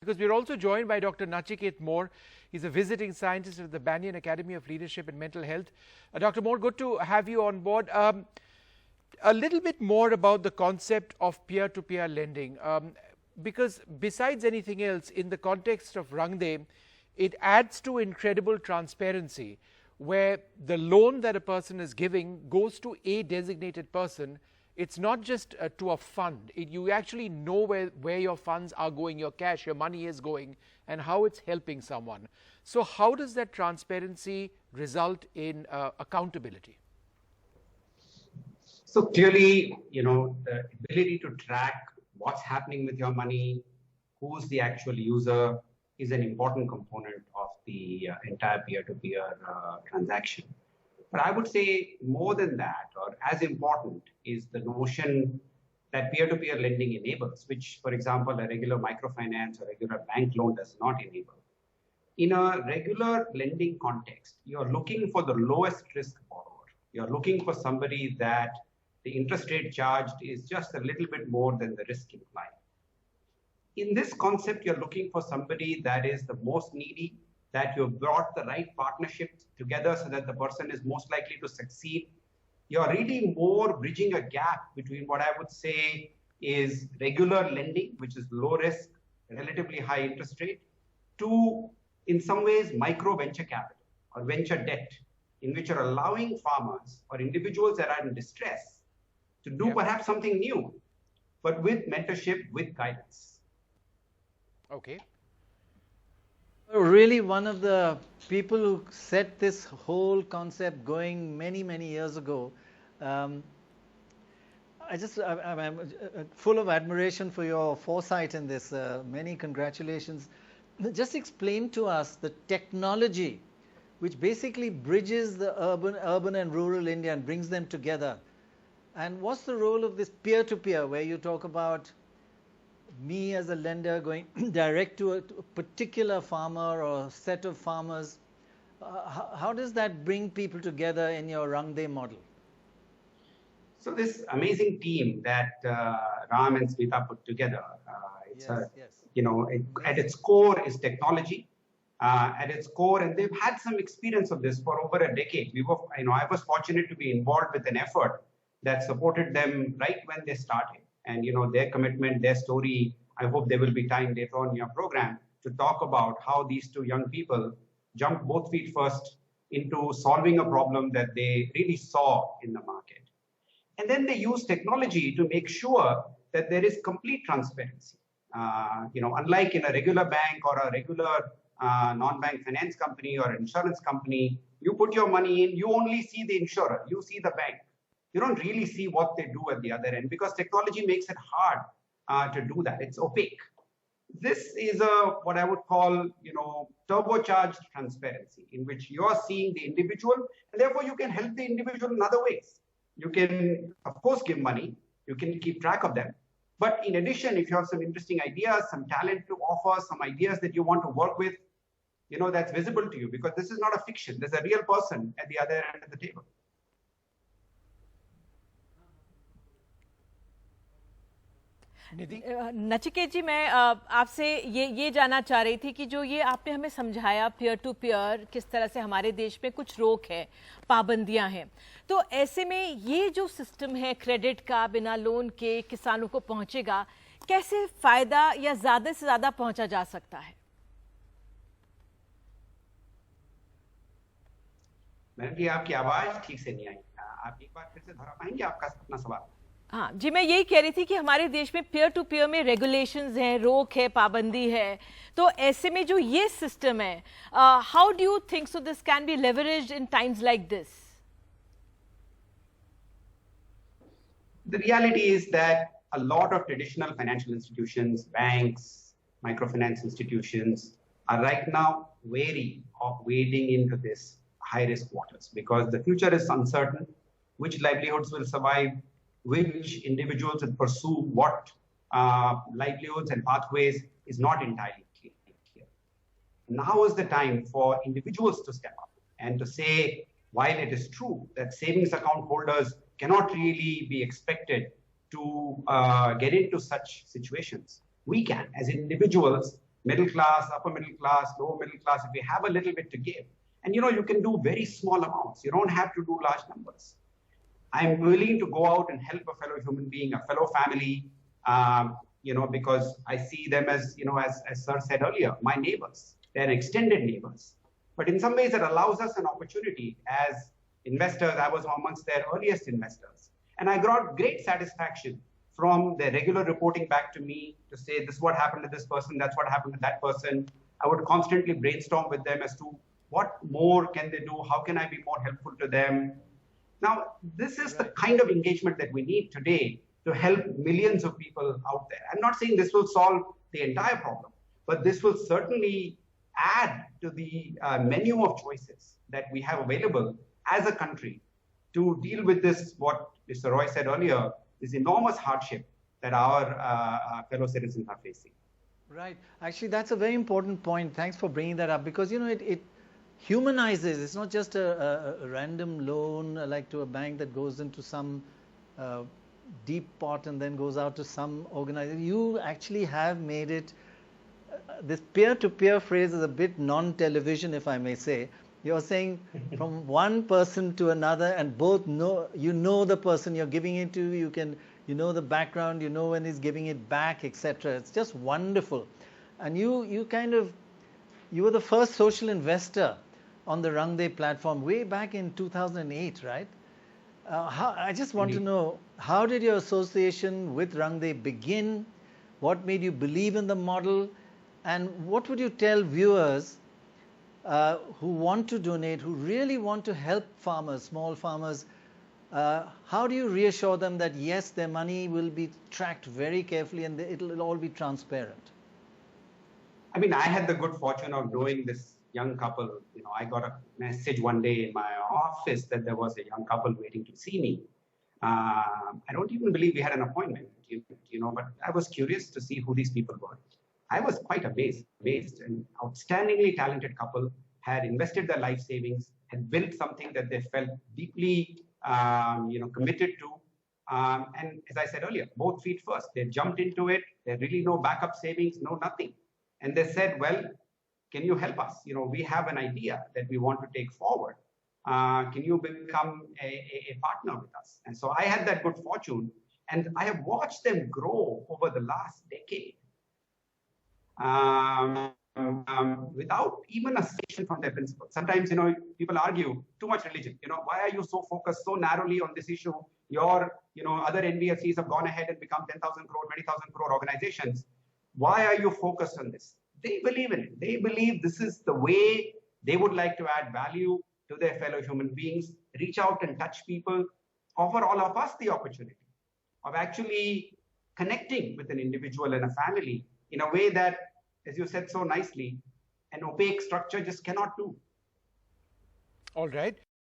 because we're also joined by Dr. Nachiket Mor. He's a visiting scientist at the Banyan Academy of Leadership and Mental Health. Dr. Mor, good to have you on board. A little bit more about the concept of peer-to-peer lending, because besides anything else, in the context of Rangde, it adds to incredible transparency, where the loan that a person is giving goes to a designated person. It's not just to a fund. You actually know where your funds are going, your cash, your money is going, and how it's helping someone. So how does that transparency result in accountability? So clearly, the ability to track what's happening with your money, who's the actual user, is an important component of the entire peer-to-peer transaction. But I would say more than that, or as important, is the notion that peer-to-peer lending enables, which, for example, a regular microfinance or regular bank loan does not enable. In a regular lending context, you're looking for the lowest risk borrower. You're looking for somebody that the interest rate charged is just a little bit more than the risk implied. In this concept, you're looking for somebody that is the most needy, that you've brought the right partnerships together so that the person is most likely to succeed. You're really more bridging a gap between what I would say is regular lending, which is low risk, relatively high interest rate, to, in some ways, micro venture capital or venture debt, in which you're allowing farmers or individuals that are in distress to do perhaps something new, but with mentorship, with guidance. Okay. Really, one of the people who set this whole concept going many, many years ago. I'm full of admiration for your foresight in this. Many congratulations. Just explain to us the technology which basically bridges the urban and rural India and brings them together. And what's the role of this peer-to-peer, where you talk about me as a lender going direct to a particular farmer or set of farmers? How does that bring people together in your Rangde model? So this amazing team that Ram and Smita put together, at its core is technology. At its core, and they've had some experience of this for over a decade. I was fortunate to be involved with an effort that supported them right when they started. And their commitment, their story, I hope there will be time later on in your program to talk about how these two young people jumped both feet first into solving a problem that they really saw in the market. And then they use technology to make sure that there is complete transparency. Unlike in a regular bank or a regular non-bank finance company or insurance company, you put your money in, you only see the insurer, you see the bank. You don't really see what they do at the other end, because technology makes it hard to do that. It's opaque. This is what I would call, turbocharged transparency, in which you're seeing the individual, and therefore you can help the individual in other ways. You can, of course, give money. You can keep track of them. But in addition, if you have some interesting ideas, some talent to offer, some ideas that you want to work with, that's visible to you, because this is not a fiction. There's a real person at the other end of the table. Nachiket जी, मैं आपसे ये जानना चाह रही थी कि जो ये आपने हमें समझाया पीयर टू पीयर किस तरह से हमारे देश में कुछ रोक है, पाबंदियां हैं, तो ऐसे में ये जो सिस्टम है क्रेडिट का बिना लोन के किसानों को पहुंचेगा, कैसे फायदा या ज्यादा से ज्यादा पहुंचा जा सकता है? मैडम जी, आपकी आवाज ठीक से नहीं आई, आप एक बार फिर से दोहरा पाएंगे आपका अपना सवाल? हाँ जी, मैं यही कह रही थी कि हमारे देश में पीयर टू पीयर में रेगुलेशंस हैं, रोक है, पाबंदी है, तो ऐसे में जो ये सिस्टम है, how do you think so this can be leveraged in times like this? The reality is that a lot of traditional financial institutions, banks, microfinance institutions are right now wary of wading into this high-risk waters, because the future is uncertain. Which livelihoods will survive? Which individuals will pursue what livelihoods and pathways is not entirely clear. Now is the time for individuals to step up and to say, while it is true that savings account holders cannot really be expected to get into such situations, we can, as individuals, middle class, upper middle class, lower middle class, if we have a little bit to give, and you can do very small amounts. You don't have to do large numbers. I'm willing to go out and help a fellow human being, a fellow family, because I see them as, as Sir said earlier, my neighbors. They're extended neighbors. But in some ways, it allows us an opportunity as investors. I was amongst their earliest investors. And I got great satisfaction from their regular reporting back to me to say, this is what happened to this person, that's what happened to that person. I would constantly brainstorm with them as to what more can they do, how can I be more helpful to them. Now, this is the kind of engagement that we need today to help millions of people out there. I'm not saying this will solve the entire problem, but this will certainly add to the menu of choices that we have available as a country to deal with this, what Mr. Roy said earlier, this enormous hardship that our fellow citizens are facing. Right. Actually, that's a very important point. Thanks for bringing that up, because, it humanizes. It's not just a random loan like to a bank that goes into some deep pot and then goes out to some organization. You actually have made it, this peer-to-peer phrase is a bit non-television, if I may say. You're saying from one person to another, and both know the person you're giving it to, you know the background, you know when he's giving it back, etc. It's just wonderful. And you were the first social investor on the Rangde platform way back in 2008, right? I just want to know, how did your association with Rangde begin? What made you believe in the model? And what would you tell viewers who want to donate, who really want to help farmers, small farmers? How do you reassure them that yes, their money will be tracked very carefully and it'll all be transparent? I mean, I had the good fortune of knowing this young couple. I got a message one day in my office that there was a young couple waiting to see me. I don't even believe we had an appointment, but I was curious to see who these people were. I was quite amazed. An outstandingly talented couple had invested their life savings, had built something that they felt deeply, committed to. And as I said earlier, both feet first. They jumped into it. There really no backup savings, no nothing. And they said, well, can you help us? We have an idea that we want to take forward. Can you become a partner with us? And so I had that good fortune, and I have watched them grow over the last decade. Without even a section from their principles. Sometimes, people argue too much religion. Why are you so focused so narrowly on this issue? Your, other NBFCs have gone ahead and become 10,000 crore, 20,000 crore organizations. Why are you focused on this? They believe in it. They believe this is the way they would like to add value to their fellow human beings, reach out and touch people, offer all of us the opportunity of actually connecting with an individual and a family in a way that, as you said so nicely, an opaque structure just cannot do. All right.